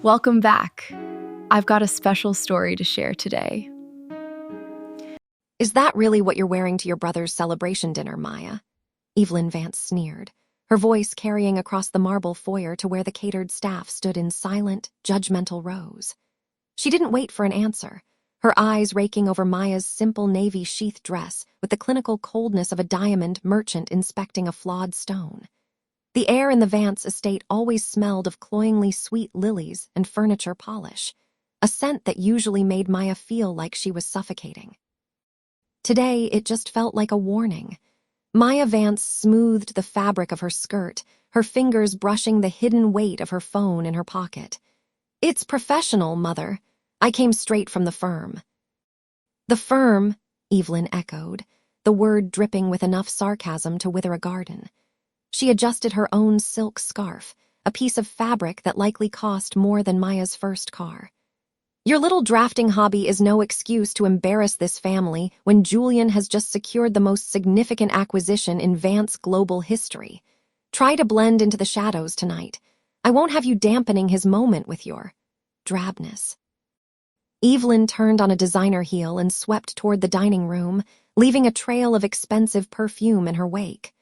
Welcome back. I've got a special story to share today. Is that really what you're wearing to your brother's celebration dinner, Maya? Evelyn Vance sneered, her voice carrying across the marble foyer to where the catered staff stood in silent, judgmental rows. She didn't wait for an answer, her eyes raking over Maya's simple navy sheath dress with the clinical coldness of a diamond merchant inspecting a flawed stone. The air in the Vance estate always smelled of cloyingly sweet lilies and furniture polish, a scent that usually made Maya feel like she was suffocating. Today, it just felt like a warning. Maya Vance smoothed the fabric of her skirt, her fingers brushing the hidden weight of her phone in her pocket. "It's professional, Mother. I came straight from the firm." "The firm," Evelyn echoed, the word dripping with enough sarcasm to wither a garden. She adjusted her own silk scarf, a piece of fabric that likely cost more than Maya's first car. "Your little drafting hobby is no excuse to embarrass this family when Julian has just secured the most significant acquisition in Vance global history. Try to blend into the shadows tonight. I won't have you dampening his moment with your drabness." Evelyn turned on a designer heel and swept toward the dining room, leaving a trail of expensive perfume in her wake.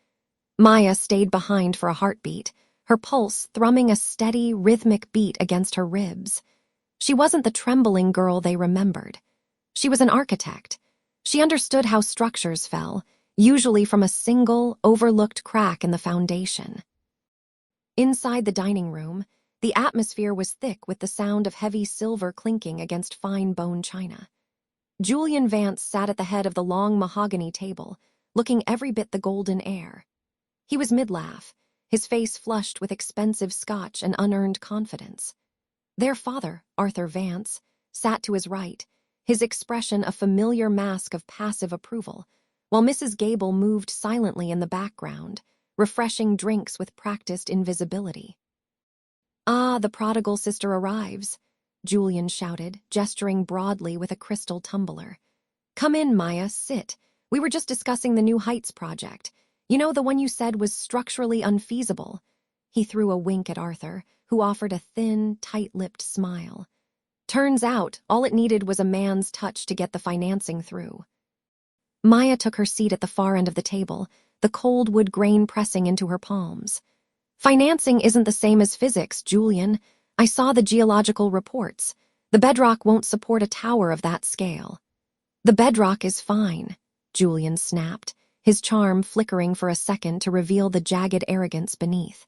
Maya stayed behind for a heartbeat, her pulse thrumming a steady, rhythmic beat against her ribs. She wasn't the trembling girl they remembered. She was an architect. She understood how structures fell, usually from a single, overlooked crack in the foundation. Inside the dining room, the atmosphere was thick with the sound of heavy silver clinking against fine bone china. Julian Vance sat at the head of the long mahogany table, looking every bit the golden heir. He was mid-laugh, his face flushed with expensive scotch and unearned confidence. Their father, Arthur Vance, sat to his right, his expression a familiar mask of passive approval, while Mrs. Gable moved silently in the background, refreshing drinks with practiced invisibility. "Ah, the prodigal sister arrives," Julian shouted, gesturing broadly with a crystal tumbler. "Come in, Maya, sit. We were just discussing the New Heights project. You know, the one you said was structurally unfeasible." He threw a wink at Arthur, who offered a thin, tight-lipped smile. Turns out, all it needed was a man's touch to get the financing through. Maya took her seat at the far end of the table, the cold wood grain pressing into her palms. "Financing isn't the same as physics, Julian. I saw the geological reports. The bedrock won't support a tower of that scale." "The bedrock is fine," Julian snapped, his charm flickering for a second to reveal the jagged arrogance beneath.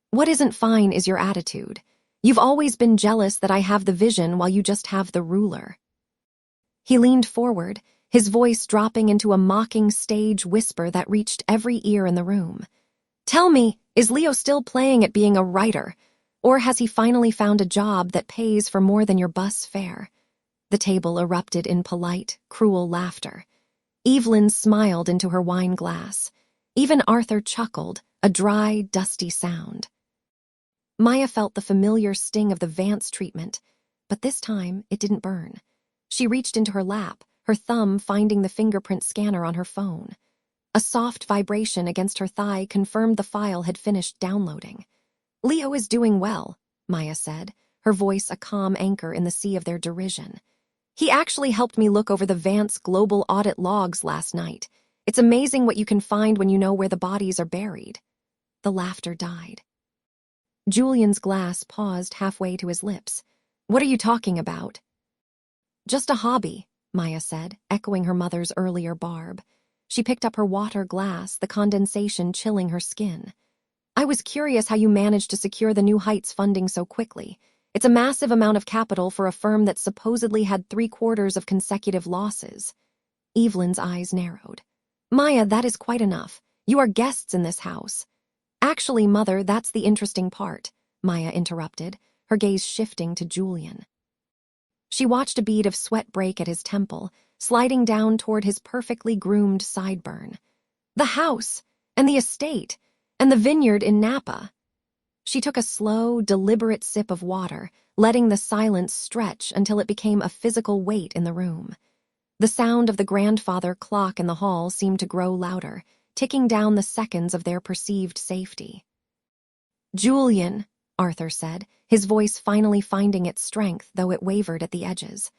"What isn't fine is your attitude. You've always been jealous that I have the vision while you just have the ruler." He leaned forward, his voice dropping into a mocking stage whisper that reached every ear in the room. "Tell me, is Leo still playing at being a writer? Or has he finally found a job that pays for more than your bus fare?" The table erupted in polite, cruel laughter. Evelyn smiled into her wine glass. Even Arthur chuckled, a dry, dusty sound. Maya felt the familiar sting of the Vance treatment, but this time it didn't burn. She reached into her lap, her thumb finding the fingerprint scanner on her phone. A soft vibration against her thigh confirmed the file had finished downloading. "Leo is doing well," Maya said, her voice a calm anchor in the sea of their derision. "He actually helped me look over the Vance global audit logs last night. It's amazing what you can find when you know where the bodies are buried." The laughter died. Julian's glass paused halfway to his lips. "What are you talking about?" "Just a hobby," Maya said, echoing her mother's earlier barb. She picked up her water glass, the condensation chilling her skin. "I was curious how you managed to secure the New Heights funding so quickly. It's a massive amount of capital for a firm that supposedly had 3/4 of consecutive losses." Evelyn's eyes narrowed. "Maya, that is quite enough. You are guests in this house." "Actually, Mother, that's the interesting part," Maya interrupted, her gaze shifting to Julian. She watched a bead of sweat break at his temple, sliding down toward his perfectly groomed sideburn. "The house, and the estate, and the vineyard in Napa." She took a slow, deliberate sip of water, letting the silence stretch until it became a physical weight in the room. The sound of the grandfather clock in the hall seemed to grow louder, ticking down the seconds of their perceived safety. "Julian," Arthur said, his voice finally finding its strength, though it wavered at the edges.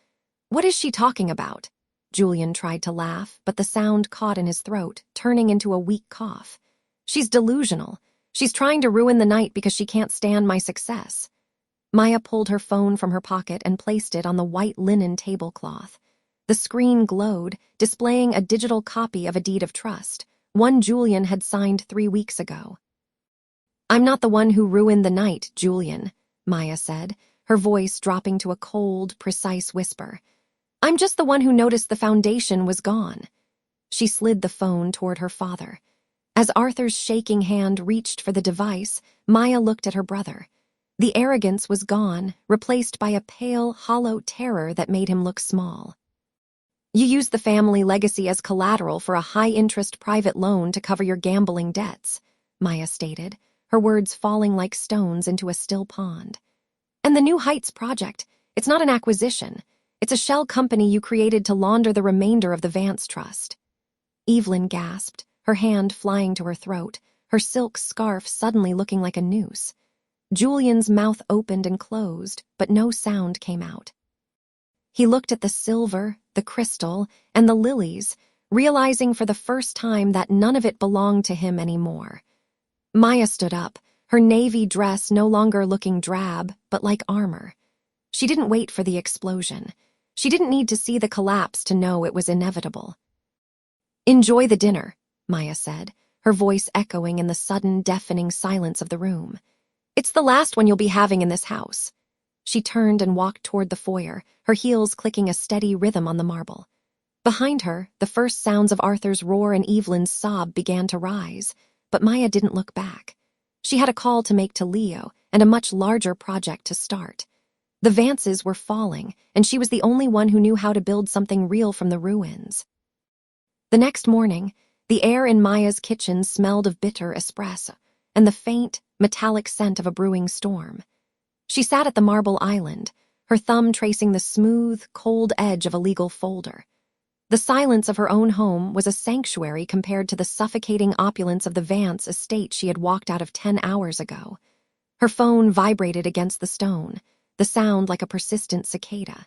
What is she talking about? Julian tried to laugh, but the sound caught in his throat, turning into a weak cough. She's delusional. She's trying to ruin the night because she can't stand my success. Maya pulled her phone from her pocket and placed it on the white linen tablecloth. The screen glowed, displaying a digital copy of a deed of trust, one Julian had signed 3 weeks ago. I'm not the one who ruined the night, Julian, Maya said, her voice dropping to a cold, precise whisper. I'm just the one who noticed the foundation was gone. She slid the phone toward her father. As Arthur's shaking hand reached for the device, Maya looked at her brother. The arrogance was gone, replaced by a pale, hollow terror that made him look small. You used the family legacy as collateral for a high-interest private loan to cover your gambling debts, Maya stated, her words falling like stones into a still pond. And the New Heights project, it's not an acquisition. It's a shell company you created to launder the remainder of the Vance trust. Evelyn gasped, her hand flying to her throat, her silk scarf suddenly looking like a noose. Julian's mouth opened and closed, but no sound came out. He looked at the silver, the crystal, and the lilies, realizing for the first time that none of it belonged to him anymore. Maya stood up, her navy dress no longer looking drab, but like armor. She didn't wait for the explosion. She didn't need to see the collapse to know it was inevitable. Enjoy the dinner, Maya said, her voice echoing in the sudden, deafening silence of the room. It's the last one you'll be having in this house. She turned and walked toward the foyer, her heels clicking a steady rhythm on the marble. Behind her, the first sounds of Arthur's roar and Evelyn's sob began to rise, but Maya didn't look back. She had a call to make to Leo and a much larger project to start. The Vances were falling, and she was the only one who knew how to build something real from the ruins. The next morning, the air in Maya's kitchen smelled of bitter espresso and the faint, metallic scent of a brewing storm. She sat at the marble island, her thumb tracing the smooth, cold edge of a legal folder. The silence of her own home was a sanctuary compared to the suffocating opulence of the Vance estate she had walked out of 10 hours ago. Her phone vibrated against the stone, the sound like a persistent cicada.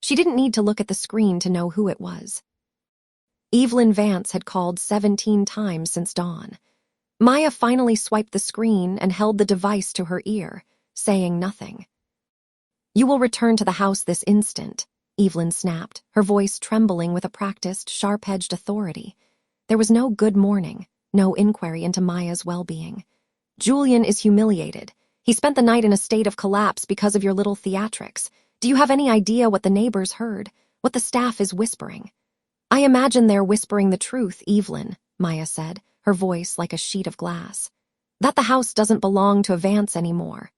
She didn't need to look at the screen to know who it was. Evelyn Vance had called 17 times since dawn. Maya finally swiped the screen and held the device to her ear, saying nothing. You will return to the house this instant, Evelyn snapped, her voice trembling with a practiced, sharp-edged authority. There was no good morning, no inquiry into Maya's well-being. Julian is humiliated. He spent the night in a state of collapse because of your little theatrics. Do you have any idea what the neighbors heard, what the staff is whispering? I imagine they're whispering the truth, Evelyn, Maya said, her voice like a sheet of glass. That the house doesn't belong to Vance anymore.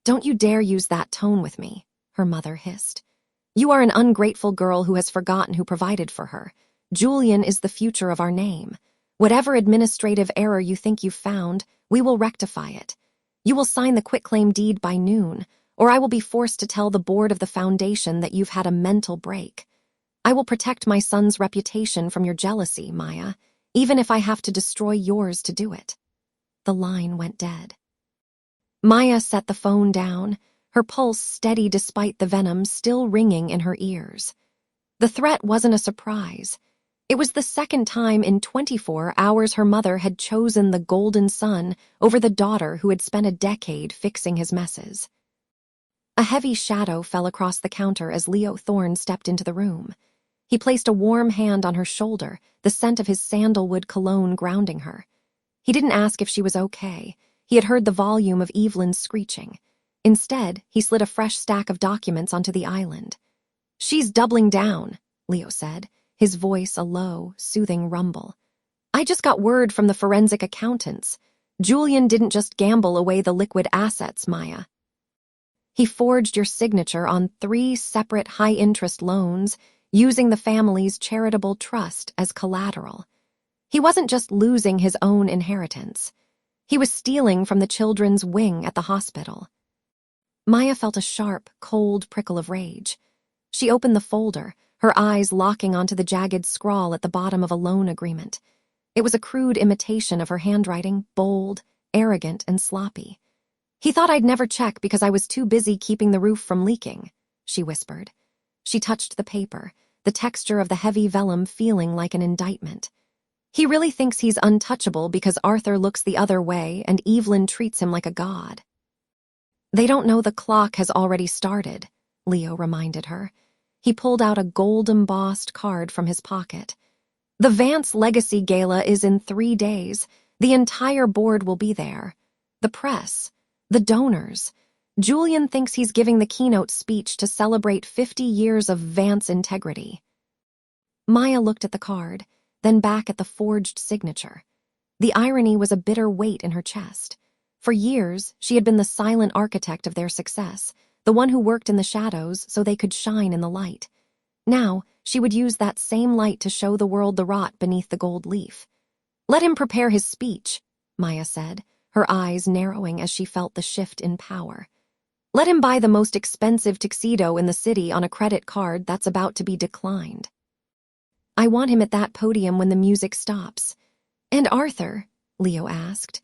Don't you dare use that tone with me, her mother hissed. You are an ungrateful girl who has forgotten who provided for her. Julian is the future of our name. Whatever administrative error you think you've found, we will rectify it. You will sign the quitclaim deed by noon, or I will be forced to tell the board of the foundation that you've had a mental break. I will protect my son's reputation from your jealousy, Maya, even if I have to destroy yours to do it. The line went dead. Maya set the phone down, her pulse steady despite the venom still ringing in her ears. The threat wasn't a surprise. It was the second time in 24 hours her mother had chosen the golden son over the daughter who had spent a decade fixing his messes. A heavy shadow fell across the counter as Leo Thorne stepped into the room. He placed a warm hand on her shoulder, the scent of his sandalwood cologne grounding her. He didn't ask if she was okay. He had heard the volume of Evelyn's screeching. Instead, he slid a fresh stack of documents onto the island. She's doubling down, Leo said, his voice a low, soothing rumble. I just got word from the forensic accountants. Julian didn't just gamble away the liquid assets, Maya. He forged your signature on 3 separate high-interest loans, using the family's charitable trust as collateral. He wasn't just losing his own inheritance. He was stealing from the children's wing at the hospital. Maya felt a sharp, cold prickle of rage. She opened the folder, her eyes locking onto the jagged scrawl at the bottom of a loan agreement. It was a crude imitation of her handwriting, bold, arrogant, and sloppy. He thought I'd never check because I was too busy keeping the roof from leaking, she whispered. She touched the paper, the texture of the heavy vellum feeling like an indictment. He really thinks he's untouchable because Arthur looks the other way and Evelyn treats him like a god. They don't know the clock has already started, Leo reminded her. He pulled out a gold-embossed card from his pocket. The Vance Legacy Gala is in 3 days. The entire board will be there. The press, the donors. Julian thinks he's giving the keynote speech to celebrate 50 years of Vance integrity. Maya looked at the card, then back at the forged signature. The irony was a bitter weight in her chest. For years, she had been the silent architect of their success, the one who worked in the shadows so they could shine in the light. Now, she would use that same light to show the world the rot beneath the gold leaf. Let him prepare his speech, Maya said, her eyes narrowing as she felt the shift in power. Let him buy the most expensive tuxedo in the city on a credit card that's about to be declined. I want him at that podium when the music stops. And Arthur? Leo asked.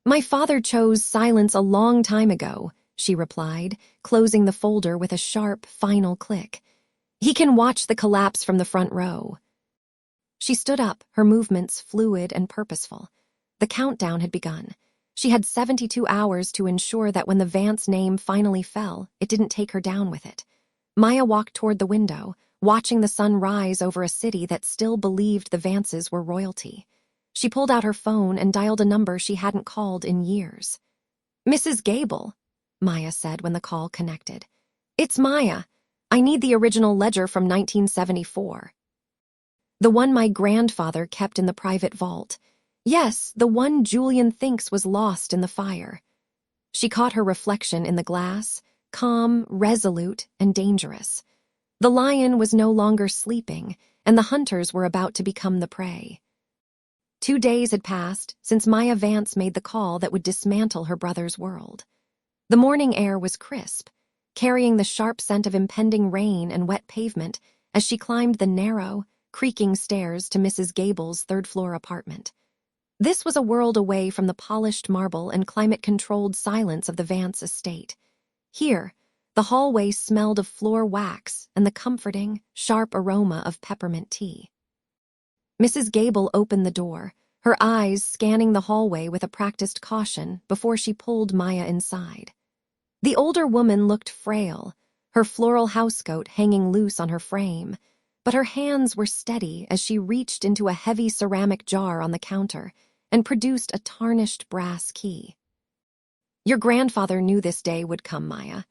My father chose silence a long time ago, she replied, closing the folder with a sharp, final click. He can watch the collapse from the front row. She stood up, her movements fluid and purposeful. The countdown had begun. She had 72 hours to ensure that when the Vance name finally fell, it didn't take her down with it. Maya walked toward the window, watching the sun rise over a city that still believed the Vances were royalty. She pulled out her phone and dialed a number she hadn't called in years. Mrs. Gable, Maya said when the call connected. It's Maya. I need the original ledger from 1974. The one my grandfather kept in the private vault. Yes, the one Julian thinks was lost in the fire. She caught her reflection in the glass, calm, resolute, and dangerous. The lion was no longer sleeping, and the hunters were about to become the prey. 2 days had passed since Maya Vance made the call that would dismantle her brother's world. The morning air was crisp, carrying the sharp scent of impending rain and wet pavement as she climbed the narrow, creaking stairs to Mrs. Gable's third-floor apartment. This was a world away from the polished marble and climate-controlled silence of the Vance estate. Here, the hallway smelled of floor wax and the comforting, sharp aroma of peppermint tea. Mrs. Gable opened the door, her eyes scanning the hallway with a practiced caution before she pulled Maya inside. The older woman looked frail, her floral housecoat hanging loose on her frame, but her hands were steady as she reached into a heavy ceramic jar on the counter and produced a tarnished brass key. Your grandfather knew this day would come, Maya,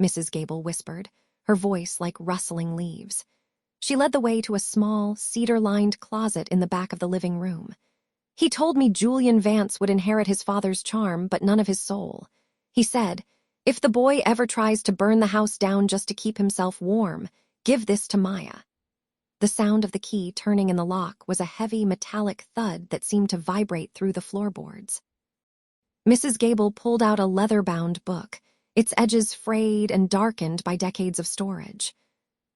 Mrs. Gable whispered, her voice like rustling leaves. She led the way to a small, cedar-lined closet in the back of the living room. He told me Julian Vance would inherit his father's charm, but none of his soul. He said, if the boy ever tries to burn the house down just to keep himself warm, give this to Maya. The sound of the key turning in the lock was a heavy metallic thud that seemed to vibrate through the floorboards. Mrs. Gable pulled out a leather-bound book, its edges frayed and darkened by decades of storage.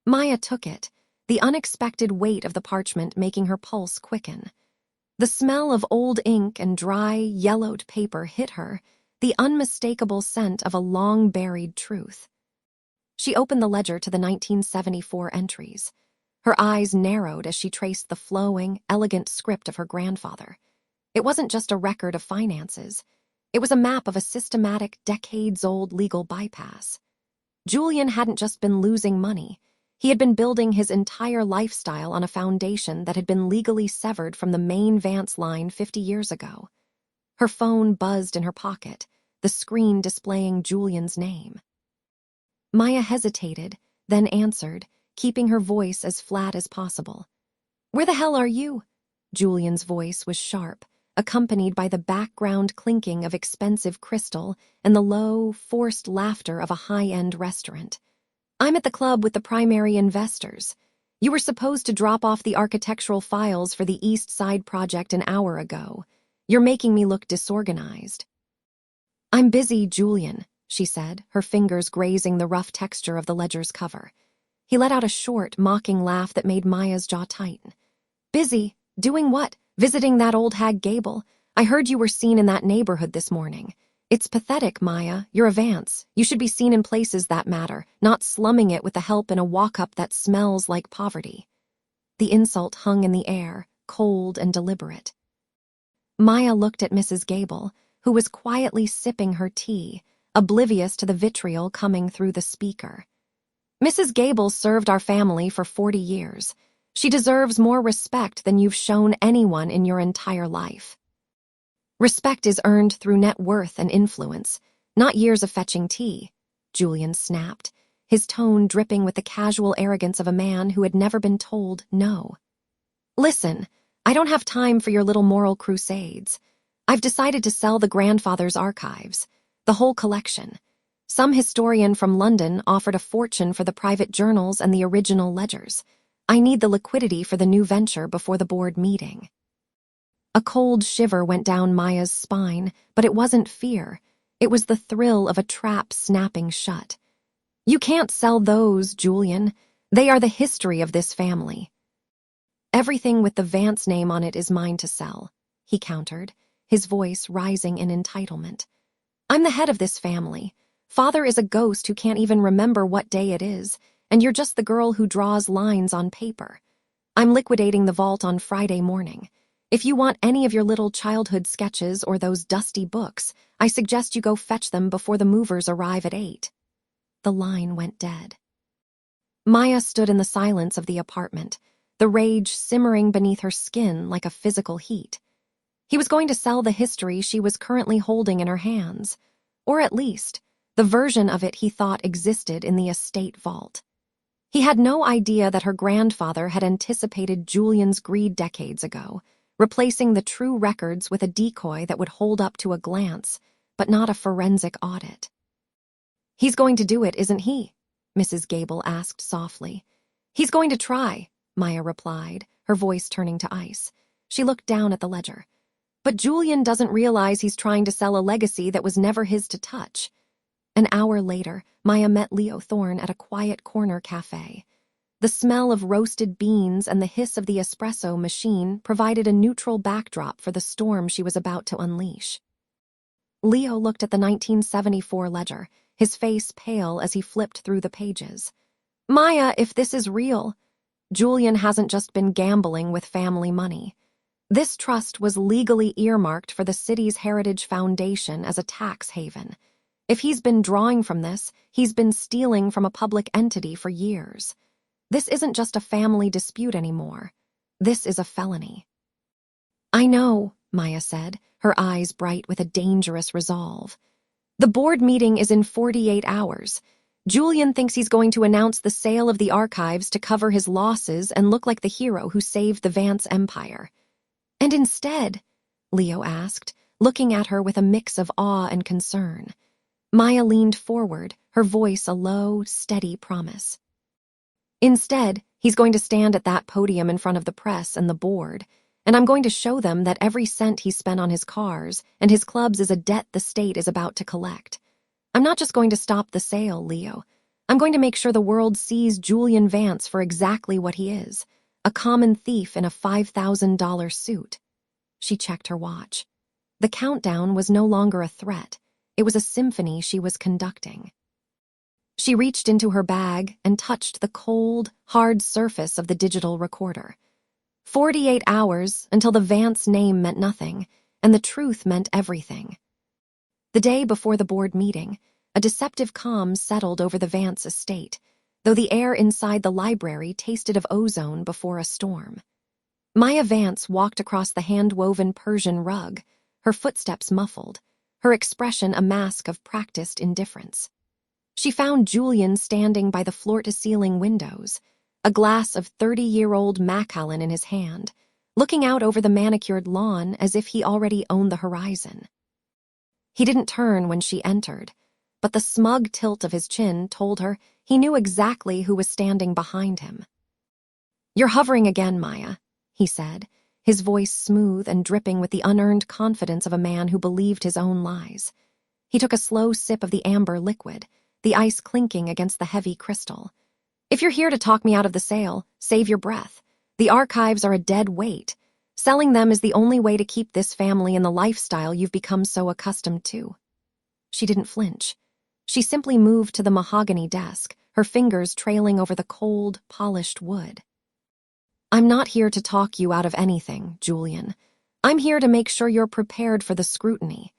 Maya took it, the unexpected weight of the parchment making her pulse quicken. The smell of old ink and dry, yellowed paper hit her, the unmistakable scent of a long-buried truth. She opened the ledger to the 1974 entries. Her eyes narrowed as she traced the flowing, elegant script of her grandfather. It wasn't just a record of finances. It was a map of a systematic, decades-old legal bypass. Julian hadn't just been losing money. He had been building his entire lifestyle on a foundation that had been legally severed from the main Vance line 50 years ago. Her phone buzzed in her pocket, the screen displaying Julian's name. Maya hesitated, then answered, keeping her voice as flat as possible. Where the hell are you? Julian's voice was sharp, accompanied by the background clinking of expensive crystal and the low, forced laughter of a high-end restaurant. I'm at the club with the primary investors. You were supposed to drop off the architectural files for the East Side project an hour ago. You're making me look disorganized. I'm busy, Julian, she said, her fingers grazing the rough texture of the ledger's cover. He let out a short, mocking laugh that made Maya's jaw tighten. Busy? Doing what? Visiting that old hag Gable? I heard you were seen in that neighborhood this morning. It's pathetic, Maya. You're a Vance. You should be seen in places that matter, not slumming it with the help in a walk-up that smells like poverty. The insult hung in the air, cold and deliberate. Maya looked at Mrs. Gable, who was quietly sipping her tea, oblivious to the vitriol coming through the speaker. Mrs. Gable served our family for 40 years. She deserves more respect than you've shown anyone in your entire life. Respect is earned through net worth and influence, not years of fetching tea, Julian snapped, his tone dripping with the casual arrogance of a man who had never been told no. Listen, I don't have time for your little moral crusades. I've decided to sell the grandfather's archives, the whole collection. Some historian from London offered a fortune for the private journals and the original ledgers. I need the liquidity for the new venture before the board meeting. A cold shiver went down Maya's spine, but it wasn't fear. It was the thrill of a trap snapping shut. You can't sell those, Julian. They are the history of this family. Everything with the Vance name on it is mine to sell, he countered, his voice rising in entitlement. I'm the head of this family. Father is a ghost who can't even remember what day it is, and you're just the girl who draws lines on paper. I'm liquidating the vault on Friday morning. If you want any of your little childhood sketches or those dusty books, I suggest you go fetch them before the movers arrive at 8. The line went dead. Maya stood in the silence of the apartment, the rage simmering beneath her skin like a physical heat. He was going to sell the history she was currently holding in her hands, or at least, the version of it he thought existed in the estate vault. He had no idea that her grandfather had anticipated Julian's greed decades ago, replacing the true records with a decoy that would hold up to a glance, but not a forensic audit. He's going to do it, isn't he? Mrs. Gable asked softly. He's going to try, Maya replied, her voice turning to ice. She looked down at the ledger. But Julian doesn't realize he's trying to sell a legacy that was never his to touch. An hour later, Maya met Leo Thorne at a quiet corner cafe. The smell of roasted beans and the hiss of the espresso machine provided a neutral backdrop for the storm she was about to unleash. Leo looked at the 1974 ledger, his face pale as he flipped through the pages. Maya, if this is real, Julian hasn't just been gambling with family money. This trust was legally earmarked for the city's Heritage Foundation as a tax haven. If he's been drawing from this, he's been stealing from a public entity for years. This isn't just a family dispute anymore. This is a felony. I know, Maya said, her eyes bright with a dangerous resolve. The board meeting is in 48 hours. Julian thinks he's going to announce the sale of the archives to cover his losses and look like the hero who saved the Vance empire. And instead, Leo asked, looking at her with a mix of awe and concern. Maya leaned forward, her voice a low, steady promise. Instead, he's going to stand at that podium in front of the press and the board, and I'm going to show them that every cent he spent on his cars and his clubs is a debt the state is about to collect. I'm not just going to stop the sale, Leo. I'm going to make sure the world sees Julian Vance for exactly what he is, a common thief in a $5,000 suit. She checked her watch. The countdown was no longer a threat. It was a symphony she was conducting. She reached into her bag and touched the cold, hard surface of the digital recorder. 48 hours until the Vance name meant nothing, and the truth meant everything. The day before the board meeting, a deceptive calm settled over the Vance estate, though the air inside the library tasted of ozone before a storm. Maya Vance walked across the hand-woven Persian rug, her footsteps muffled, her expression a mask of practiced indifference. She found Julian standing by the floor-to-ceiling windows, a glass of 30-year-old Macallan in his hand, looking out over the manicured lawn as if he already owned the horizon. He didn't turn when she entered, but the smug tilt of his chin told her he knew exactly who was standing behind him. You're hovering again, Maya, he said, his voice smooth and dripping with the unearned confidence of a man who believed his own lies. He took a slow sip of the amber liquid, the ice clinking against the heavy crystal. If you're here to talk me out of the sale, save your breath. The archives are a dead weight. Selling them is the only way to keep this family in the lifestyle you've become so accustomed to. She didn't flinch. She simply moved to the mahogany desk, her fingers trailing over the cold, polished wood. "I'm not here to talk you out of anything, Julian. I'm here to make sure you're prepared for the scrutiny.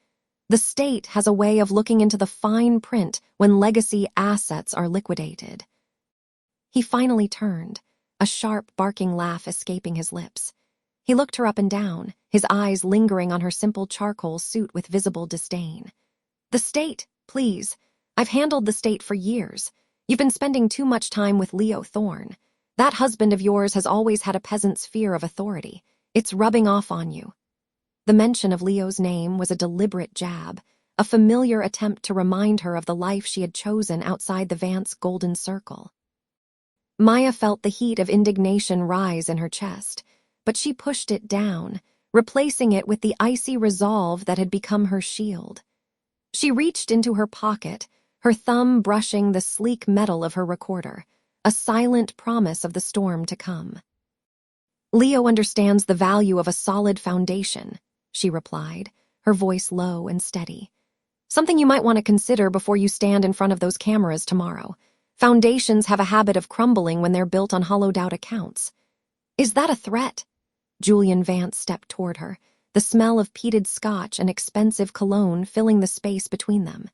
The state has a way of looking into the fine print when legacy assets are liquidated." He finally turned, a sharp, barking laugh escaping his lips. He looked her up and down, his eyes lingering on her simple charcoal suit with visible disdain. "The state, please. I've handled the state for years. You've been spending too much time with Leo Thorne. That husband of yours has always had a peasant's fear of authority. It's rubbing off on you." The mention of Leo's name was a deliberate jab, a familiar attempt to remind her of the life she had chosen outside the Vance golden circle. Maya felt the heat of indignation rise in her chest, but she pushed it down, replacing it with the icy resolve that had become her shield. She reached into her pocket, her thumb brushing the sleek metal of her recorder, a silent promise of the storm to come. "Leo understands the value of a solid foundation," she replied, her voice low and steady. "Something you might want to consider before you stand in front of those cameras tomorrow. Foundations have a habit of crumbling when they're built on hollowed-out accounts." "Is that a threat?" Julian Vance stepped toward her, the smell of peated scotch and expensive cologne filling the space between them.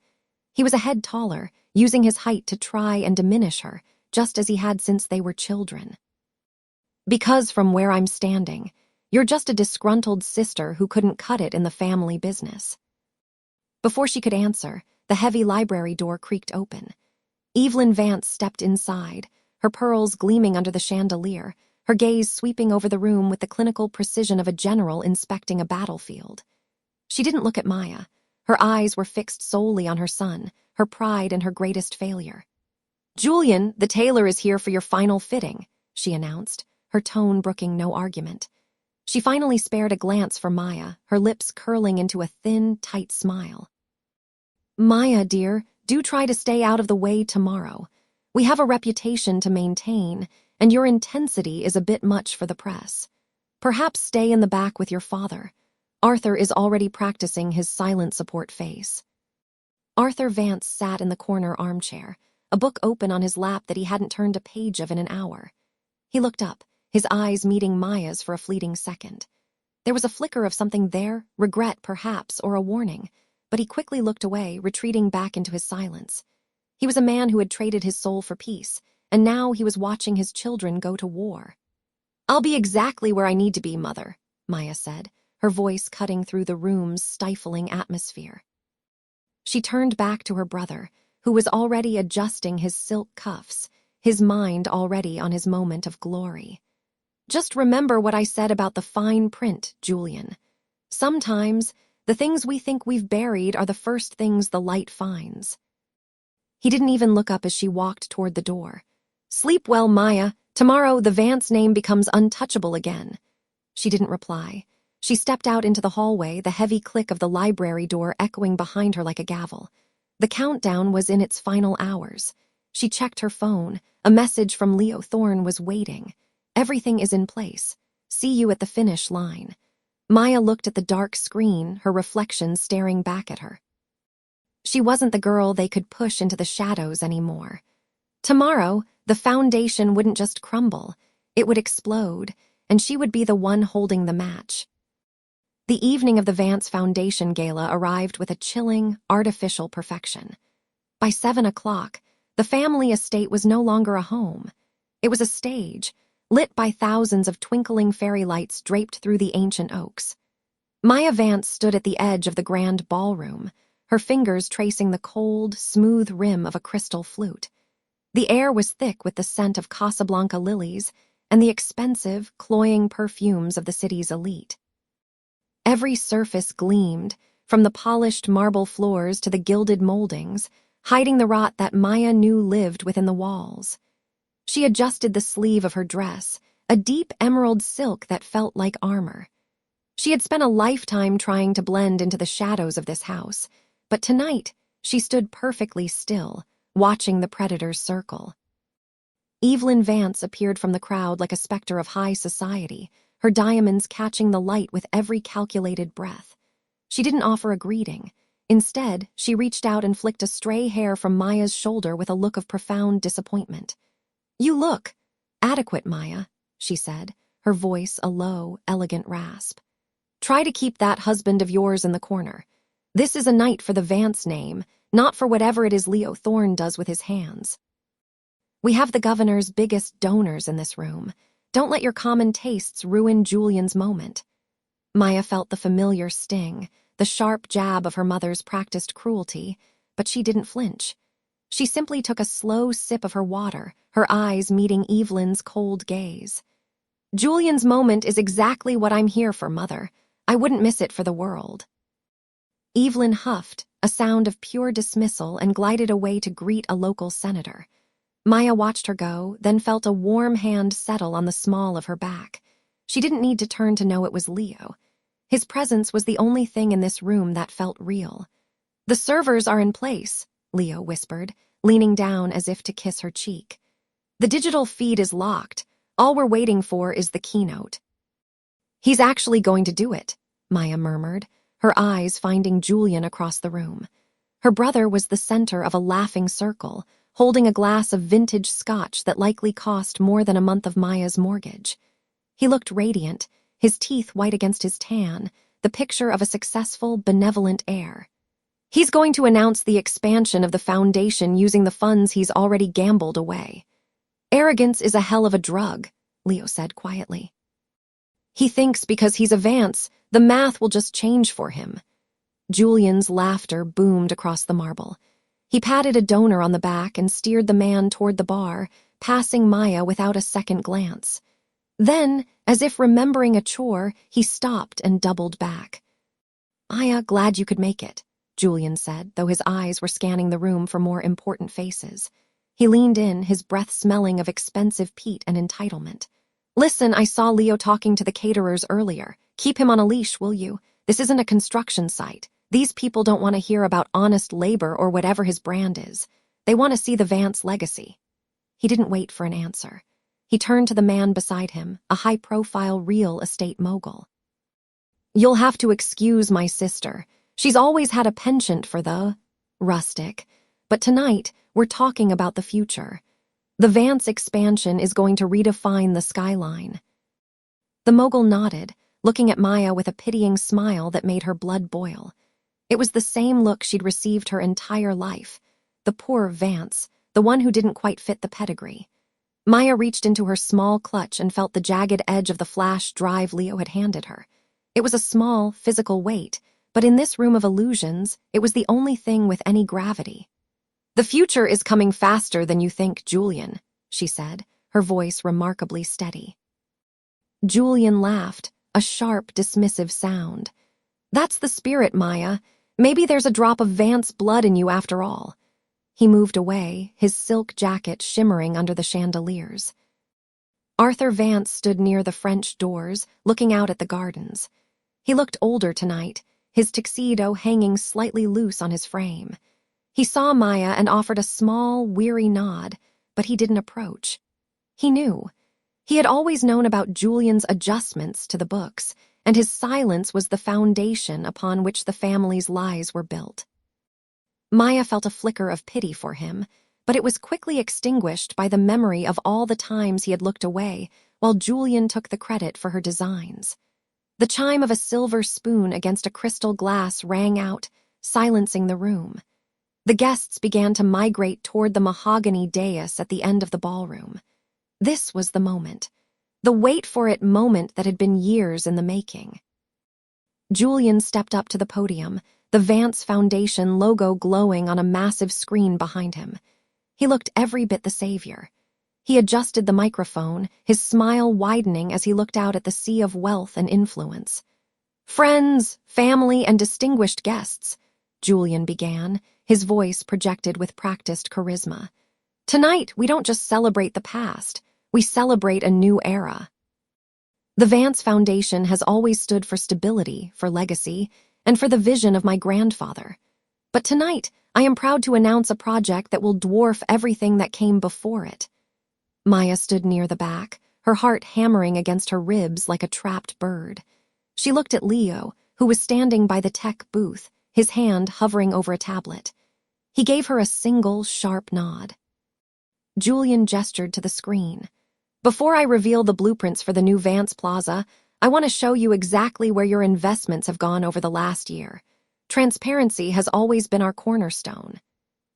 He was a head taller, using his height to try and diminish her, just as he had since they were children. "Because from where I'm standing, you're just a disgruntled sister who couldn't cut it in the family business." Before she could answer, the heavy library door creaked open. Evelyn Vance stepped inside, her pearls gleaming under the chandelier, her gaze sweeping over the room with the clinical precision of a general inspecting a battlefield. She didn't look at Maya. Her eyes were fixed solely on her son, her pride and her greatest failure. "Julian, the tailor is here for your final fitting," she announced, her tone brooking no argument. She finally spared a glance for Maya, her lips curling into a thin, tight smile. "Maya, dear, do try to stay out of the way tomorrow. We have a reputation to maintain, and your intensity is a bit much for the press. Perhaps stay in the back with your father. Arthur is already practicing his silent support face." Arthur Vance sat in the corner armchair, a book open on his lap that he hadn't turned a page of in an hour. He looked up, his eyes meeting Maya's for a fleeting second. There was a flicker of something there, regret perhaps, or a warning, but he quickly looked away, retreating back into his silence. He was a man who had traded his soul for peace, and now he was watching his children go to war. "I'll be exactly where I need to be, Mother," Maya said, her voice cutting through the room's stifling atmosphere. She turned back to her brother, who was already adjusting his silk cuffs, his mind already on his moment of glory. "Just remember what I said about the fine print, Julian. Sometimes, the things we think we've buried are the first things the light finds." He didn't even look up as she walked toward the door. "Sleep well, Maya. Tomorrow, the Vance name becomes untouchable again." She didn't reply. She stepped out into the hallway, the heavy click of the library door echoing behind her like a gavel. The countdown was in its final hours. She checked her phone. A message from Leo Thorne was waiting. "Everything is in place. See you at the finish line." Maya looked at the dark screen, her reflection staring back at her. She wasn't the girl they could push into the shadows anymore. Tomorrow, the foundation wouldn't just crumble. It would explode, and she would be the one holding the match. The evening of the Vance Foundation Gala arrived with a chilling, artificial perfection. By 7 o'clock, the family estate was no longer a home. It was a stage, lit by thousands of twinkling fairy lights draped through the ancient oaks. Maya Vance stood at the edge of the grand ballroom, her fingers tracing the cold, smooth rim of a crystal flute. The air was thick with the scent of Casablanca lilies and the expensive, cloying perfumes of the city's elite. Every surface gleamed, from the polished marble floors to the gilded moldings, hiding the rot that Maya knew lived within the walls. She adjusted the sleeve of her dress, a deep emerald silk that felt like armor. She had spent a lifetime trying to blend into the shadows of this house, but tonight she stood perfectly still, watching the predators circle. Evelyn Vance appeared from the crowd like a specter of high society, her diamonds catching the light with every calculated breath. She didn't offer a greeting. Instead, she reached out and flicked a stray hair from Maya's shoulder with a look of profound disappointment. "You look adequate, Maya," she said, her voice a low, elegant rasp. "Try to keep that husband of yours in the corner. This is a night for the Vance name, not for whatever it is Leo Thorne does with his hands. We have the governor's biggest donors in this room. Don't let your common tastes ruin Julian's moment." Maya felt the familiar sting, the sharp jab of her mother's practiced cruelty, but she didn't flinch. She simply took a slow sip of her water, her eyes meeting Evelyn's cold gaze. "Julian's moment is exactly what I'm here for, Mother. I wouldn't miss it for the world." Evelyn huffed, a sound of pure dismissal, and glided away to greet a local senator. Maya watched her go, then felt a warm hand settle on the small of her back. She didn't need to turn to know it was Leo. His presence was the only thing in this room that felt real. "The servers are in place," Leo whispered, leaning down as if to kiss her cheek. "The digital feed is locked. All we're waiting for is the keynote." "He's actually going to do it," Maya murmured, her eyes finding Julian across the room. Her brother was the center of a laughing circle, holding a glass of vintage scotch that likely cost more than a month of Maya's mortgage. He looked radiant, his teeth white against his tan, the picture of a successful, benevolent heir. "He's going to announce the expansion of the foundation using the funds he's already gambled away." "Arrogance is a hell of a drug," Leo said quietly. "He thinks because he's a Vance, the math will just change for him." Julian's laughter boomed across the marble. He patted a donor on the back and steered the man toward the bar, passing Maya without a second glance. Then, as if remembering a chore, he stopped and doubled back. "Maya, glad you could make it," Julian said, though his eyes were scanning the room for more important faces. He leaned in, his breath smelling of expensive peat and entitlement. "Listen, I saw Leo talking to the caterers earlier. Keep him on a leash, will you? This isn't a construction site. These people don't want to hear about honest labor or whatever his brand is. They want to see the Vance legacy." He didn't wait for an answer. He turned to the man beside him, a high-profile real estate mogul. "You'll have to excuse my sister. She's always had a penchant for the rustic. But tonight, we're talking about the future. The Vance expansion is going to redefine the skyline." The mogul nodded, looking at Maya with a pitying smile that made her blood boil. It was the same look she'd received her entire life. The poor Vance, the one who didn't quite fit the pedigree. Maya reached into her small clutch and felt the jagged edge of the flash drive Leo had handed her. It was a small, physical weight, but in this room of illusions, it was the only thing with any gravity. "The future is coming faster than you think, Julian," she said, her voice remarkably steady. Julian laughed, a sharp, dismissive sound. "That's the spirit, Maya. Maybe there's a drop of Vance blood in you after all." He moved away, his silk jacket shimmering under the chandeliers. Arthur Vance stood near the French doors, looking out at the gardens. He looked older tonight, his tuxedo hanging slightly loose on his frame. He saw Maya and offered a small, weary nod, but he didn't approach. He knew. He had always known about Julian's adjustments to the books, and his silence was the foundation upon which the family's lies were built. Maya felt a flicker of pity for him, but it was quickly extinguished by the memory of all the times he had looked away while Julian took the credit for her designs. The chime of a silver spoon against a crystal glass rang out, silencing the room. The guests began to migrate toward the mahogany dais at the end of the ballroom. This was the moment. The wait-for-it moment that had been years in the making. Julian stepped up to the podium, the Vance Foundation logo glowing on a massive screen behind him. He looked every bit the savior. He adjusted the microphone, his smile widening as he looked out at the sea of wealth and influence. "Friends, family, and distinguished guests," Julian began, his voice projected with practiced charisma. "Tonight, we don't just celebrate the past, we celebrate a new era. The Vance Foundation has always stood for stability, for legacy, and for the vision of my grandfather. But tonight, I am proud to announce a project that will dwarf everything that came before it." Maya stood near the back, her heart hammering against her ribs like a trapped bird. She looked at Leo, who was standing by the tech booth, his hand hovering over a tablet. He gave her a single, sharp nod. Julian gestured to the screen. Before I reveal the blueprints for the new Vance Plaza, I want to show you exactly where your investments have gone over the last year. Transparency has always been our cornerstone.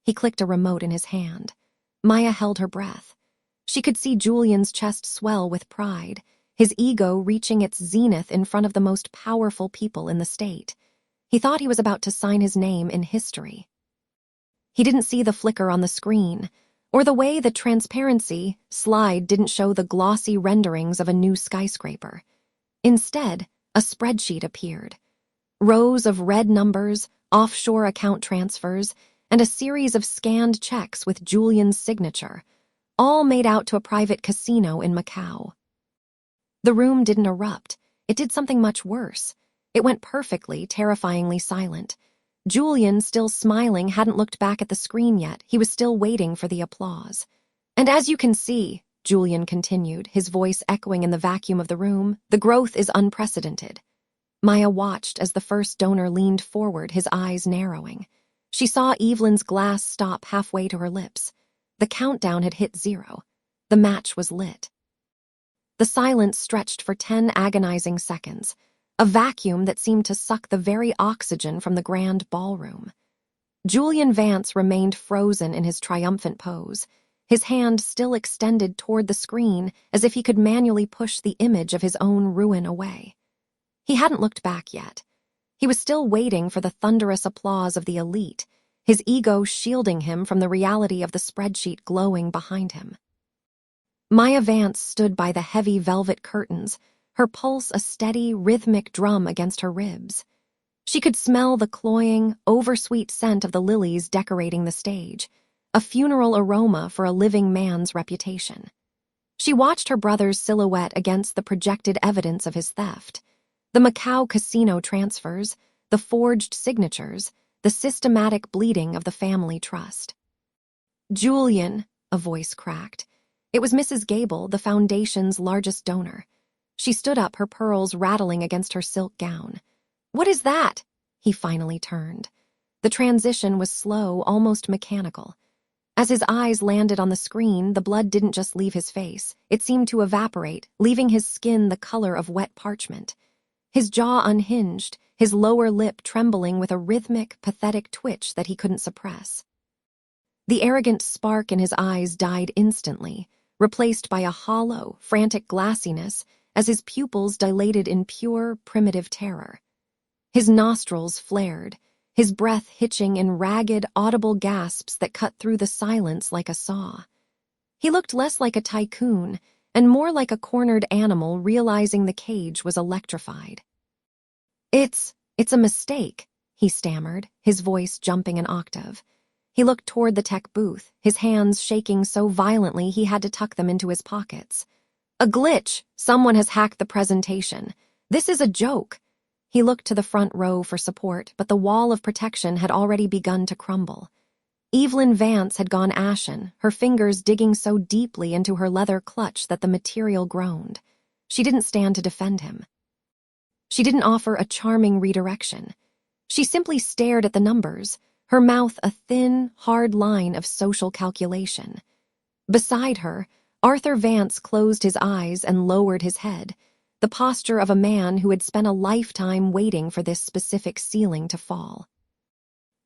He clicked a remote in his hand. Maya held her breath. She could see Julian's chest swell with pride, his ego reaching its zenith in front of the most powerful people in the state. He thought he was about to sign his name in history. He didn't see the flicker on the screen, or the way the transparency slide didn't show the glossy renderings of a new skyscraper. Instead, a spreadsheet appeared. Rows of red numbers, offshore account transfers, and a series of scanned checks with Julian's signature, all made out to a private casino in Macau. The room didn't erupt. It did something much worse. It went perfectly, terrifyingly silent. Julian, still smiling, hadn't looked back at the screen yet. He was still waiting for the applause. "And as you can see," Julian continued, his voice echoing in the vacuum of the room, "the growth is unprecedented." Maya watched as the first donor leaned forward, his eyes narrowing. She saw Evelyn's glass stop halfway to her lips. The countdown had hit 0. The match was lit. The silence stretched for 10 agonizing seconds, a vacuum that seemed to suck the very oxygen from the grand ballroom. Julian Vance remained frozen in his triumphant pose, his hand still extended toward the screen as if he could manually push the image of his own ruin away. He hadn't looked back yet. He was still waiting for the thunderous applause of the elite, his ego shielding him from the reality of the spreadsheet glowing behind him. Maya Vance stood by the heavy velvet curtains, her pulse a steady, rhythmic drum against her ribs. She could smell the cloying, oversweet scent of the lilies decorating the stage, a funeral aroma for a living man's reputation. She watched her brother's silhouette against the projected evidence of his theft, the Macau casino transfers, the forged signatures, the systematic bleeding of the family trust. "Julian," a voice cracked. It was Mrs. Gable, the foundation's largest donor. She stood up, her pearls rattling against her silk gown. "What is that?" He finally turned. The transition was slow, almost mechanical. As his eyes landed on the screen, the blood didn't just leave his face. It seemed to evaporate, leaving his skin the color of wet parchment. His jaw unhinged, his lower lip trembling with a rhythmic, pathetic twitch that he couldn't suppress. The arrogant spark in his eyes died instantly, replaced by a hollow, frantic glassiness as his pupils dilated in pure, primitive terror. His nostrils flared, his breath hitching in ragged, audible gasps that cut through the silence like a saw. He looked less like a tycoon and more like a cornered animal realizing the cage was electrified. It's a mistake," he stammered, his voice jumping an octave. He looked toward the tech booth, his hands shaking so violently he had to tuck them into his pockets. "A glitch! Someone has hacked the presentation. This is a joke." He looked to the front row for support, but the wall of protection had already begun to crumble. Evelyn Vance had gone ashen, her fingers digging so deeply into her leather clutch that the material groaned. She didn't stand to defend him. She didn't offer a charming redirection. She simply stared at the numbers, her mouth a thin, hard line of social calculation. Beside her, Arthur Vance closed his eyes and lowered his head, the posture of a man who had spent a lifetime waiting for this specific ceiling to fall.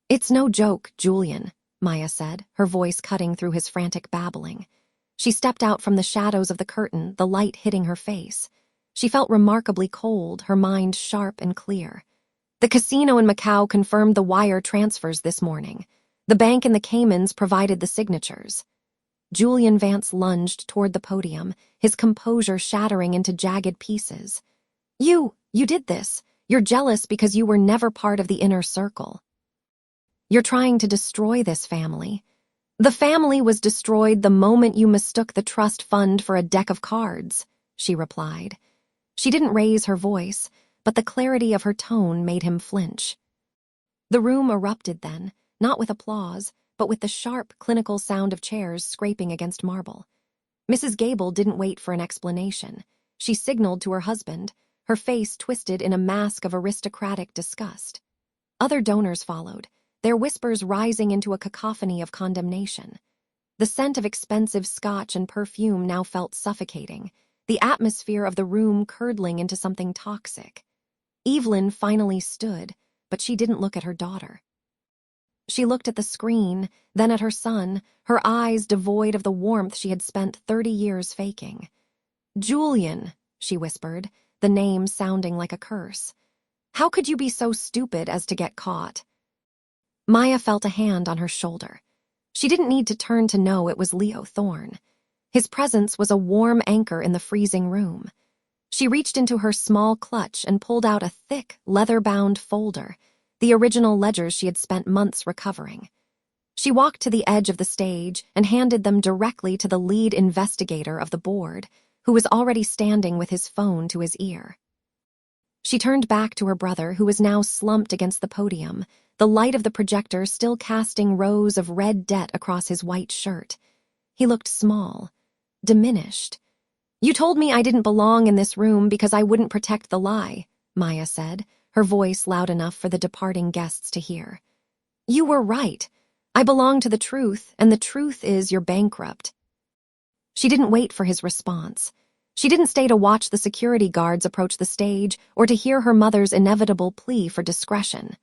"It's no joke, Julian," Maya said, her voice cutting through his frantic babbling. She stepped out from the shadows of the curtain, the light hitting her face. She felt remarkably cold, her mind sharp and clear. "The casino in Macau confirmed the wire transfers this morning. The bank in the Caymans provided the signatures." Julian Vance lunged toward the podium, his composure shattering into jagged pieces. You did this. You're jealous because you were never part of the inner circle. You're trying to destroy this family. The family was destroyed the moment you mistook the trust fund for a deck of cards," she replied. She didn't raise her voice, but the clarity of her tone made him flinch. The room erupted then, not with applause, but with the sharp, clinical sound of chairs scraping against marble. Mrs. Gable didn't wait for an explanation. She signaled to her husband, her face twisted in a mask of aristocratic disgust. Other donors followed, their whispers rising into a cacophony of condemnation. The scent of expensive scotch and perfume now felt suffocating, the atmosphere of the room curdling into something toxic. Evelyn finally stood, but she didn't look at her daughter. She looked at the screen, then at her son, her eyes devoid of the warmth she had spent 30 years faking. "Julian," she whispered, the name sounding like a curse. "How could you be so stupid as to get caught?" Maya felt a hand on her shoulder. She didn't need to turn to know it was Leo Thorne. His presence was a warm anchor in the freezing room. She reached into her small clutch and pulled out a thick, leather-bound folder, the original ledgers she had spent months recovering. She walked to the edge of the stage and handed them directly to the lead investigator of the board, who was already standing with his phone to his ear. She turned back to her brother, who was now slumped against the podium, the light of the projector still casting rows of red debt across his white shirt. He looked small, diminished. "You told me I didn't belong in this room because I wouldn't protect the lie," Maya said, her voice loud enough for the departing guests to hear. "You were right. I belong to the truth, and the truth is you're bankrupt." She didn't wait for his response. She didn't stay to watch the security guards approach the stage or to hear her mother's inevitable plea for discretion.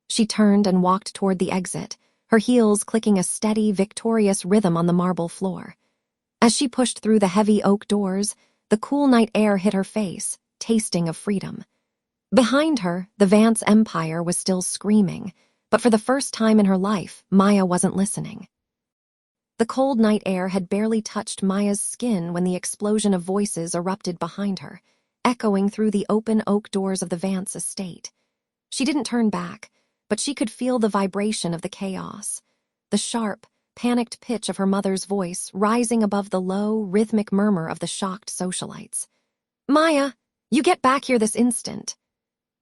She turned and walked toward the exit, her heels clicking a steady, victorious rhythm on the marble floor. As she pushed through the heavy oak doors, the cool night air hit her face, tasting of freedom. Behind her, the Vance empire was still screaming, but for the first time in her life, Maya wasn't listening. The cold night air had barely touched Maya's skin when the explosion of voices erupted behind her, echoing through the open oak doors of the Vance estate. She didn't turn back, but she could feel the vibration of the chaos, the sharp, panicked pitch of her mother's voice rising above the low, rhythmic murmur of the shocked socialites. "Maya, you get back here this instant."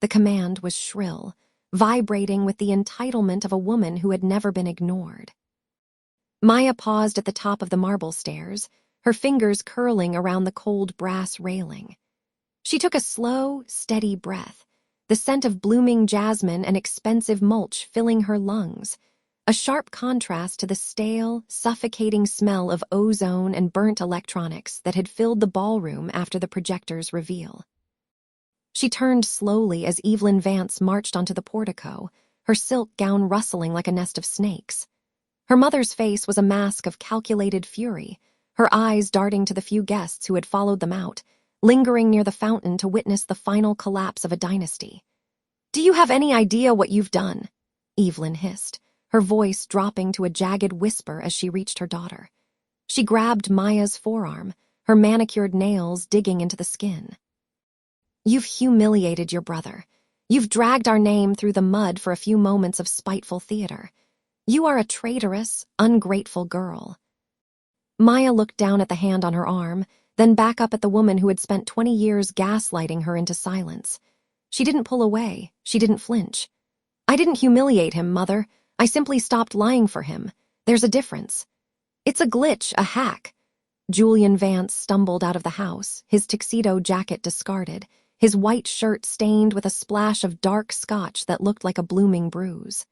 The command was shrill, vibrating with the entitlement of a woman who had never been ignored. Maya paused at the top of the marble stairs, her fingers curling around the cold brass railing. She took a slow, steady breath, the scent of blooming jasmine and expensive mulch filling her lungs, a sharp contrast to the stale, suffocating smell of ozone and burnt electronics that had filled the ballroom after the projector's reveal. She turned slowly as Evelyn Vance marched onto the portico, her silk gown rustling like a nest of snakes. Her mother's face was a mask of calculated fury, her eyes darting to the few guests who had followed them out, lingering near the fountain to witness the final collapse of a dynasty. "Do you have any idea what you've done?" Evelyn hissed, her voice dropping to a jagged whisper as she reached her daughter. She grabbed Maya's forearm, her manicured nails digging into the skin. "You've humiliated your brother. You've dragged our name through the mud for a few moments of spiteful theater. You are a traitorous, ungrateful girl." Maya looked down at the hand on her arm, then back up at the woman who had spent 20 years gaslighting her into silence. She didn't pull away. She didn't flinch. "I didn't humiliate him, Mother. I simply stopped lying for him. There's a difference." "It's a glitch, a hack." Julian Vance stumbled out of the house, his tuxedo jacket discarded, his white shirt stained with a splash of dark scotch that looked like a blooming bruise.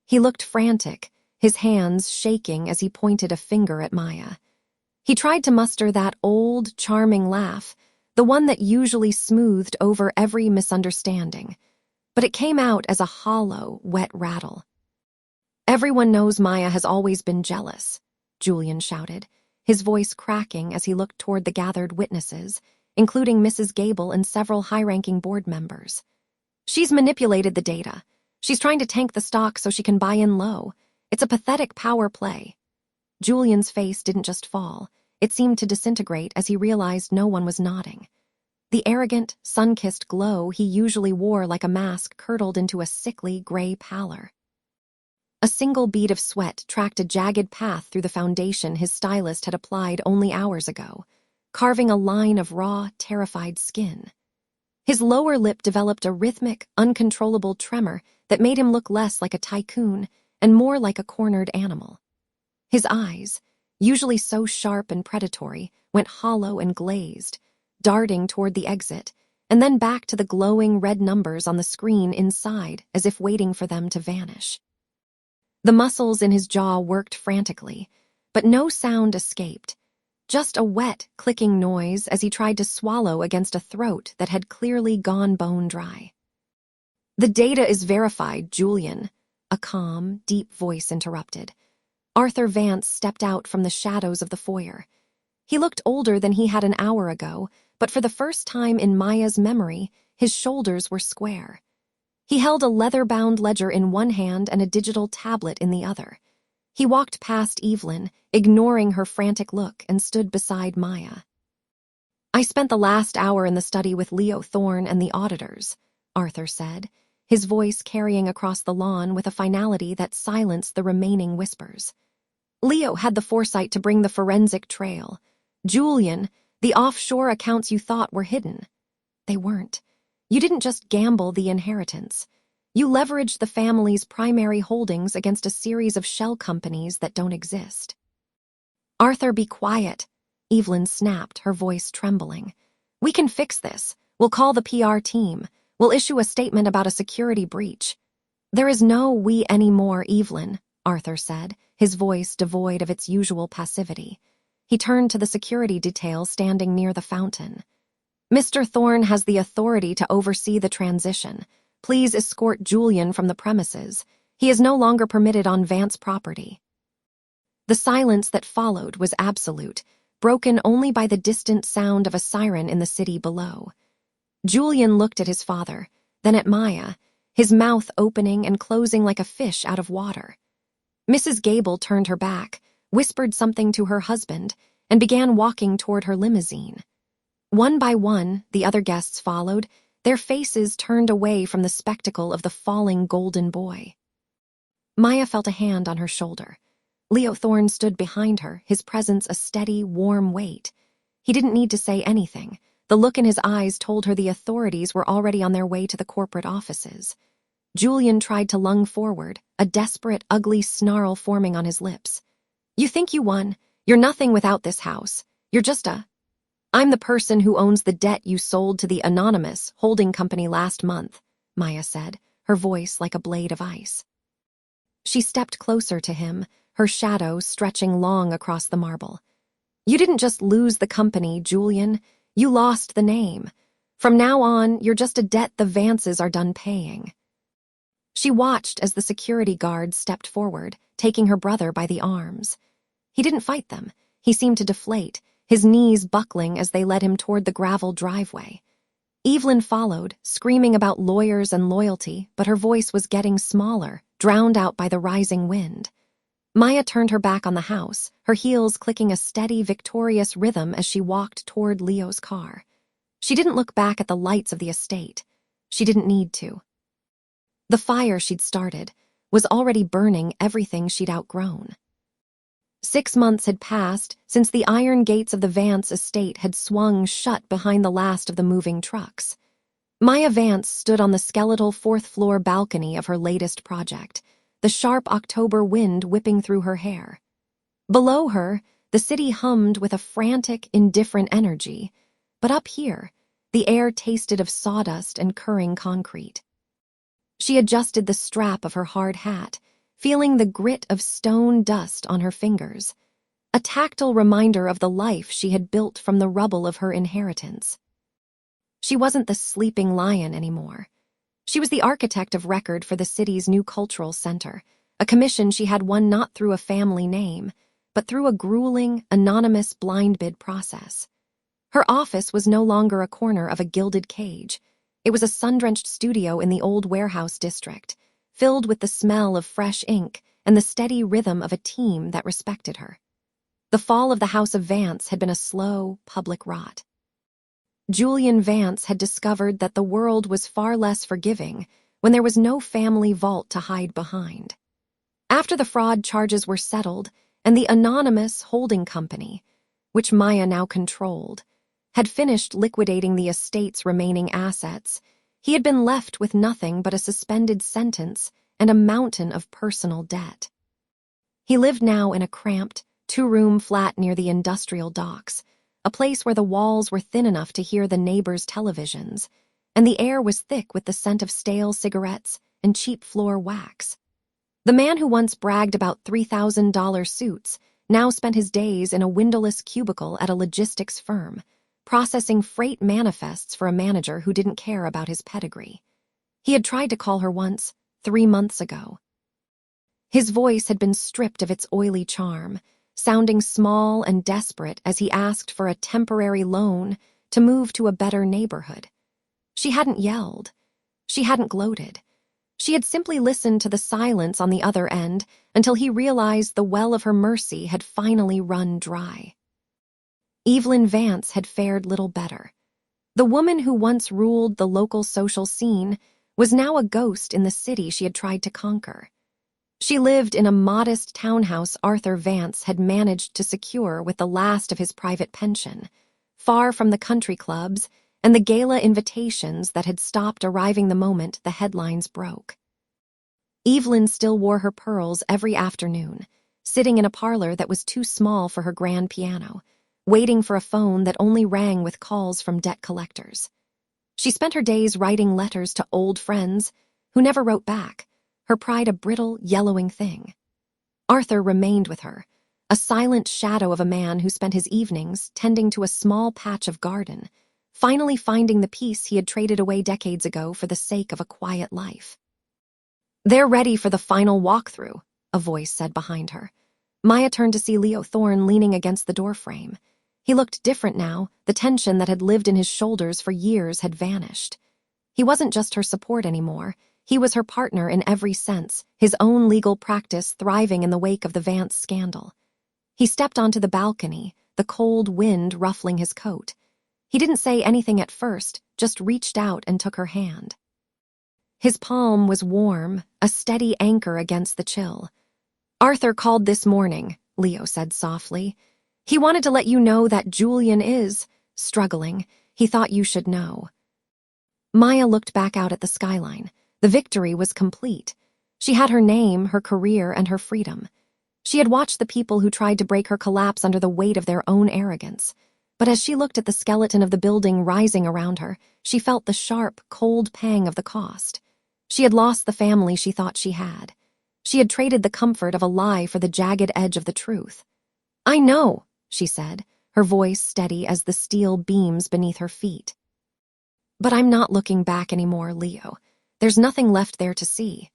He looked frantic, his hands shaking as he pointed a finger at Maya. He tried to muster that old, charming laugh, the one that usually smoothed over every misunderstanding, but it came out as a hollow, wet rattle. "Everyone knows Maya has always been jealous," Julian shouted, his voice cracking as he looked toward the gathered witnesses, including Mrs. Gable and several high-ranking board members. "She's manipulated the data. She's trying to tank the stock so she can buy in low. It's a pathetic power play." Julian's face didn't just fall. It seemed to disintegrate as he realized no one was nodding. The arrogant, sun-kissed glow he usually wore like a mask curdled into a sickly gray pallor. A single bead of sweat tracked a jagged path through the foundation his stylist had applied only hours ago, carving a line of raw, terrified skin. His lower lip developed a rhythmic, uncontrollable tremor that made him look less like a tycoon and more like a cornered animal. His eyes, usually so sharp and predatory, went hollow and glazed, darting toward the exit, and then back to the glowing red numbers on the screen inside, as if waiting for them to vanish. The muscles in his jaw worked frantically, but no sound escaped, just a wet, clicking noise as he tried to swallow against a throat that had clearly gone bone dry. "The data is verified, Julian," a calm, deep voice interrupted. Arthur Vance stepped out from the shadows of the foyer. He looked older than he had an hour ago, but for the first time in Maya's memory, his shoulders were square. He held a leather-bound ledger in one hand and a digital tablet in the other. He walked past Evelyn, ignoring her frantic look, and stood beside Maya. "I spent the last hour in the study with Leo Thorne and the auditors," Arthur said, his voice carrying across the lawn with a finality that silenced the remaining whispers. "Leo had the foresight to bring the forensic trail. Julian, the offshore accounts you thought were hidden. They weren't. You didn't just gamble the inheritance. You leveraged the family's primary holdings against a series of shell companies that don't exist." "Arthur, be quiet," Evelyn snapped, her voice trembling. "We can fix this. We'll call the PR team. We'll issue a statement about a security breach." "There is no we anymore, Evelyn," Arthur said, his voice devoid of its usual passivity. He turned to the security detail standing near the fountain. "Mr. Thorne has the authority to oversee the transition. Please escort Julian from the premises. He is no longer permitted on Vance property." The silence that followed was absolute, broken only by the distant sound of a siren in the city below. Julian looked at his father, then at Maya, his mouth opening and closing like a fish out of water. Mrs. Gable turned her back, whispered something to her husband, and began walking toward her limousine. One by one, the other guests followed, their faces turned away from the spectacle of the falling golden boy. Maya felt a hand on her shoulder. Leo Thorne stood behind her, his presence a steady, warm weight. He didn't need to say anything. The look in his eyes told her the authorities were already on their way to the corporate offices. Julian tried to lunge forward, a desperate, ugly snarl forming on his lips. "You think you won? You're nothing without this house. You're just a—" "I'm the person who owns the debt you sold to the anonymous holding company last month," Maya said, her voice like a blade of ice. She stepped closer to him, her shadow stretching long across the marble. "You didn't just lose the company, Julian. You lost the name. From now on, you're just a debt the Vances are done paying." She watched as the security guard stepped forward, taking her brother by the arms. He didn't fight them. He seemed to deflate, his knees buckling as they led him toward the gravel driveway. Evelyn followed, screaming about lawyers and loyalty, but her voice was getting smaller, drowned out by the rising wind. Maya turned her back on the house, her heels clicking a steady, victorious rhythm as she walked toward Leo's car. She didn't look back at the lights of the estate. She didn't need to. The fire she'd started was already burning everything she'd outgrown. 6 months had passed since the iron gates of the Vance estate had swung shut behind the last of the moving trucks. Maya Vance stood on the skeletal fourth-floor balcony of her latest project, the sharp October wind whipping through her hair. Below her, the city hummed with a frantic, indifferent energy, but up here, the air tasted of sawdust and curring concrete. She adjusted the strap of her hard hat, feeling the grit of stone dust on her fingers, a tactile reminder of the life she had built from the rubble of her inheritance. She wasn't the sleeping lion anymore. She was the architect of record for the city's new cultural center, a commission she had won not through a family name, but through a grueling, anonymous blind bid process. Her office was no longer a corner of a gilded cage. It was a sun-drenched studio in the old warehouse district, filled with the smell of fresh ink and the steady rhythm of a team that respected her. The fall of the House of Vance had been a slow, public rot. Julian Vance had discovered that the world was far less forgiving when there was no family vault to hide behind. After the fraud charges were settled and the anonymous holding company, which Maya now controlled, had finished liquidating the estate's remaining assets, he had been left with nothing but a suspended sentence and a mountain of personal debt. He lived now in a cramped, 2-room flat near the industrial docks, a place where the walls were thin enough to hear the neighbors' televisions, and the air was thick with the scent of stale cigarettes and cheap floor wax. The man who once bragged about $3,000 suits now spent his days in a windowless cubicle at a logistics firm, processing freight manifests for a manager who didn't care about his pedigree. He had tried to call her once, 3 months ago. His voice had been stripped of its oily charm, sounding small and desperate as he asked for a temporary loan to move to a better neighborhood. She hadn't yelled. She hadn't gloated. She had simply listened to the silence on the other end until he realized the well of her mercy had finally run dry. Evelyn Vance had fared little better. The woman who once ruled the local social scene was now a ghost in the city she had tried to conquer. She lived in a modest townhouse Arthur Vance had managed to secure with the last of his private pension, far from the country clubs and the gala invitations that had stopped arriving the moment the headlines broke. Evelyn still wore her pearls every afternoon, sitting in a parlor that was too small for her grand piano, waiting for a phone that only rang with calls from debt collectors. She spent her days writing letters to old friends who never wrote back, her pride a brittle, yellowing thing. Arthur remained with her, a silent shadow of a man who spent his evenings tending to a small patch of garden, finally finding the peace he had traded away decades ago for the sake of a quiet life. "They're ready for the final walkthrough," a voice said behind her. Maya turned to see Leo Thorne leaning against the doorframe. He looked different now. The tension that had lived in his shoulders for years had vanished. He wasn't just her support anymore. He was her partner in every sense, his own legal practice thriving in the wake of the Vance scandal. He stepped onto the balcony, the cold wind ruffling his coat. He didn't say anything at first, just reached out and took her hand. His palm was warm, a steady anchor against the chill. "Arthur called this morning," Leo said softly. "He wanted to let you know that Julian is struggling. He thought you should know." Maya looked back out at the skyline. The victory was complete. She had her name, her career, and her freedom. She had watched the people who tried to break her collapse under the weight of their own arrogance. But as she looked at the skeleton of the building rising around her, she felt the sharp, cold pang of the cost. She had lost the family she thought she had. She had traded the comfort of a lie for the jagged edge of the truth. "I know," she said, her voice steady as the steel beams beneath her feet. "But I'm not looking back anymore, Leo. There's nothing left there to see."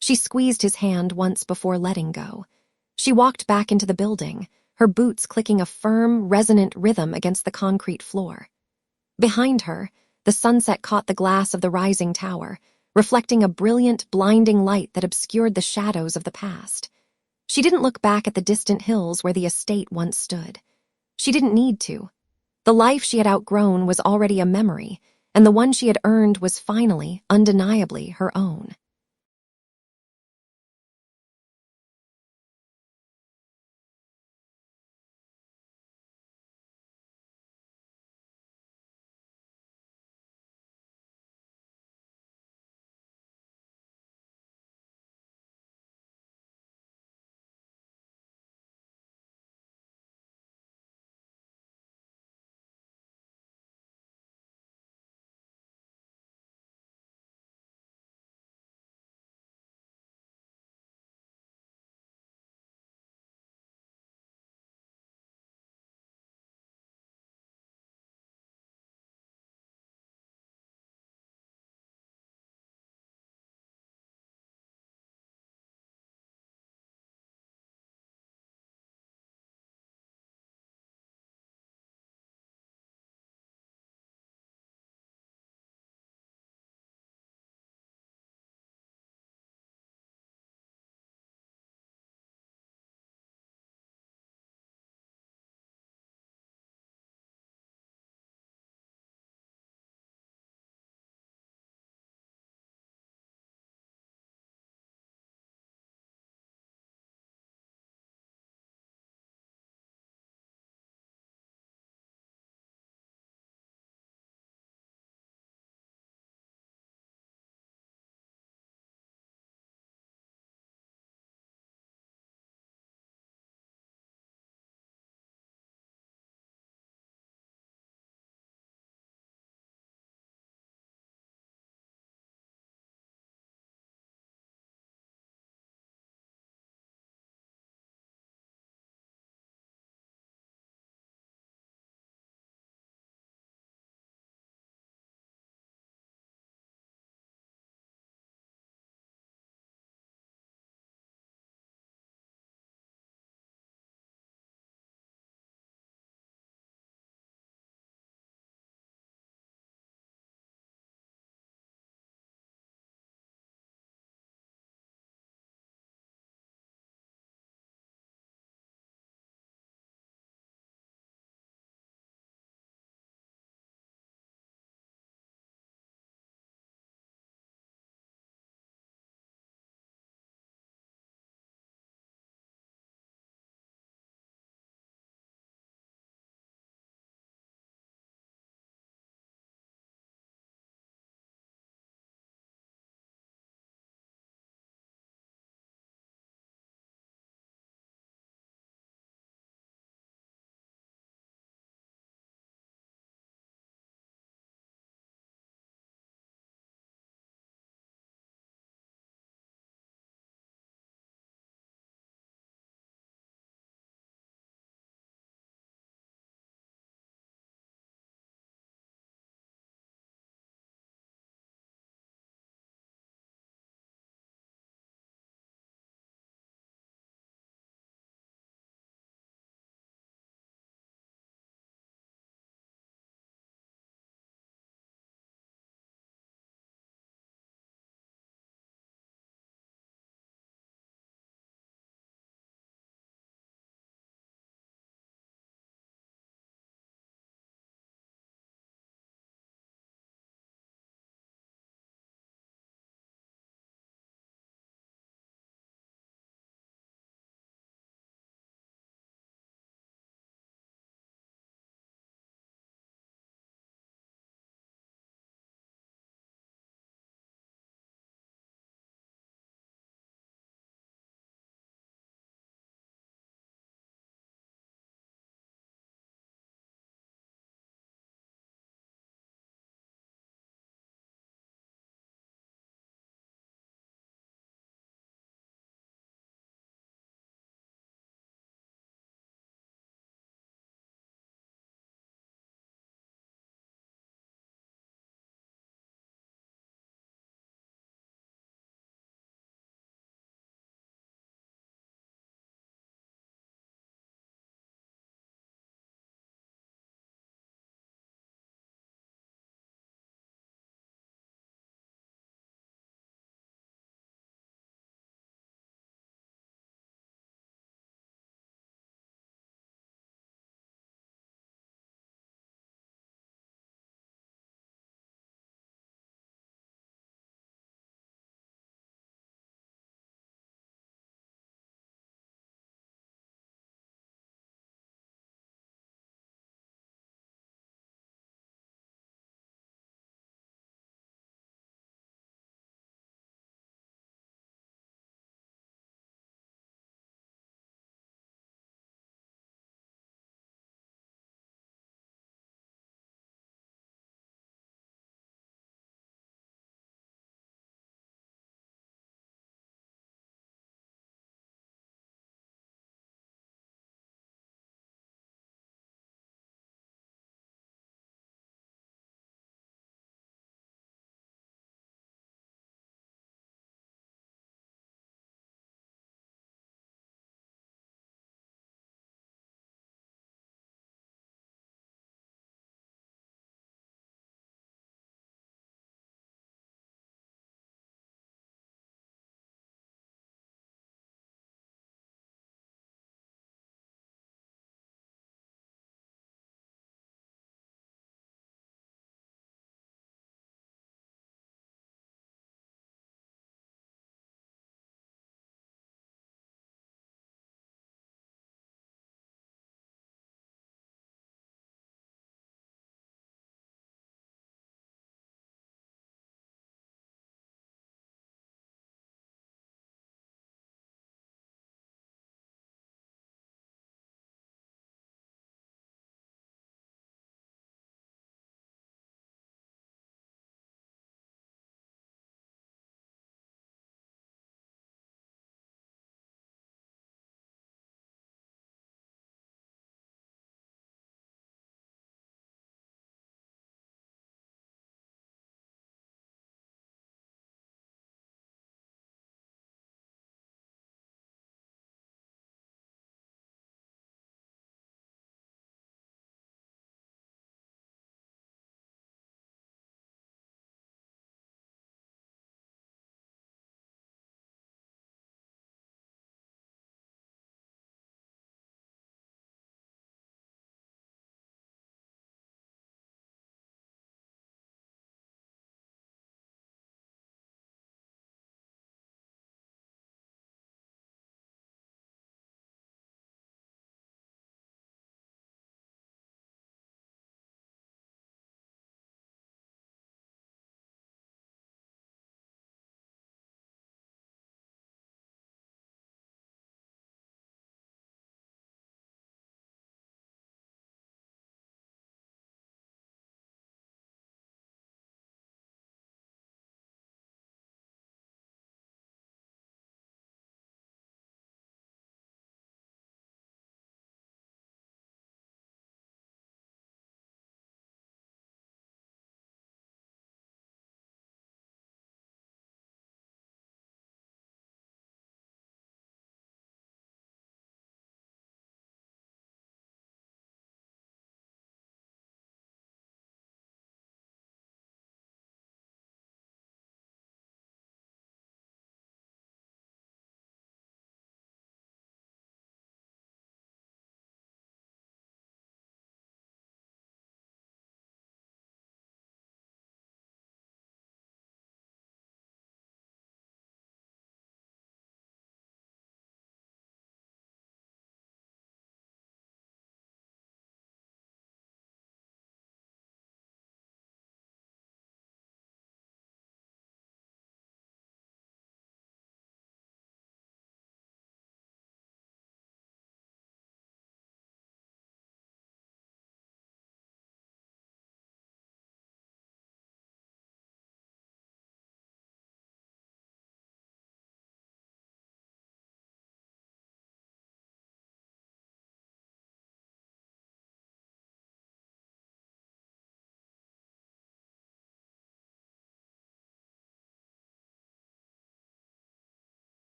She squeezed his hand once before letting go. She walked back into the building, her boots clicking a firm, resonant rhythm against the concrete floor. Behind her, the sunset caught the glass of the rising tower, reflecting a brilliant, blinding light that obscured the shadows of the past. She didn't look back at the distant hills where the estate once stood. She didn't need to. The life she had outgrown was already a memory, and the one she had earned was finally, undeniably, her own.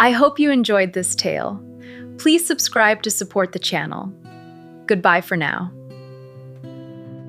I hope you enjoyed this tale. Please subscribe to support the channel. Goodbye for now.